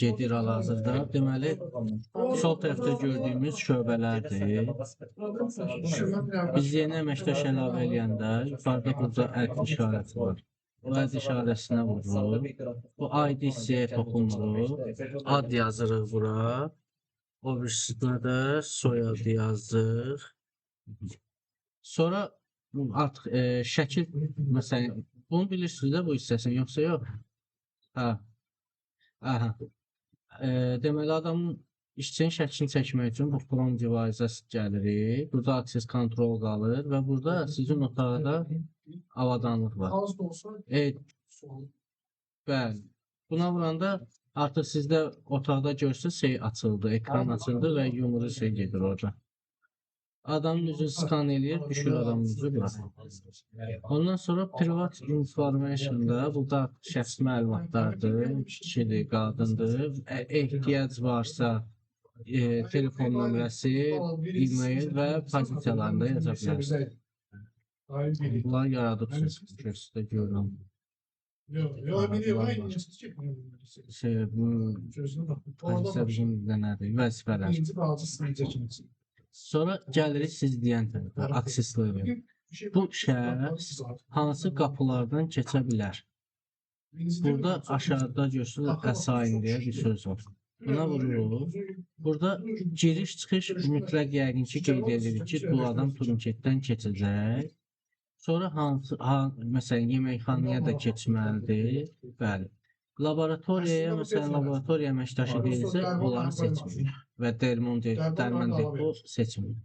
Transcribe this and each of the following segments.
gedir hal-hazırda. Deməli, sol tərəfdə gördüyümüz şöbələrdir. Biz yeni əməkdaş əlavə eləyəndə yuxarıda burada ət işarəsi var. Bu ət işarəsinə vururuq. Bu ID hissəyə toxunuruq. Ad yazırıq bura. O birisində də soyadı yazdıq. Sonra artıq şəkil, məsələn, bunu bilirsiniz də bu hissəsini, yoxsa yox? Hə. Aha. Deməli, adamın işçinin şəklini çəkmək üçün bu Chrome device-a gəlirik. Burada access control qalır və burada sizin otaqda avadanlıq var. Bəli. Buna vuranda artıq sizdə otaqda görsünüz şey açıldı, ekran açıldı və yumru şey gedir orada. Adamın üzünü skan eləyir, düşür adamın üzü bura. Ondan sonra private information-da burada şəxsi məlumatlardır, kişidir, qadındır, ehtiyac varsa telefon nömrəsi, e-mail və pozisiyalarında yaza bilərsiniz. Bunlar yaradıbsınız, göstərdə görürəm. Pozisiya bizim nədir, vəzifələr. Sonra gəlirik siz deyən tərəfə, aksesləri. Bu şəxs hansı qapılardan keçə bilər? Burada aşağıda görsünüz, assign deyə bir söz var. Buna vururuq. Burada giriş-çıxış mütləq yəqin ki, qeyd edirik ki, bu adam turniketdən keçəcək. Sonra məsələn, yeməkxanaya da keçməlidir. Bəli. Laboratoriyaya, məsələn, laboratoriya əməkdaşı deyilsə, onları seçmirik. Və dərman depo seçmirik.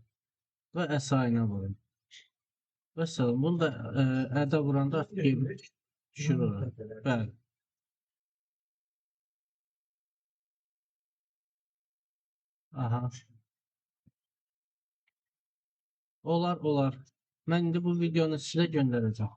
Və əsayına vurun. Və salam, bunu da ədə vuranda düşür oraya. Bəli. Aha. Olar. Mən indi bu videonu sizə göndərəcəm.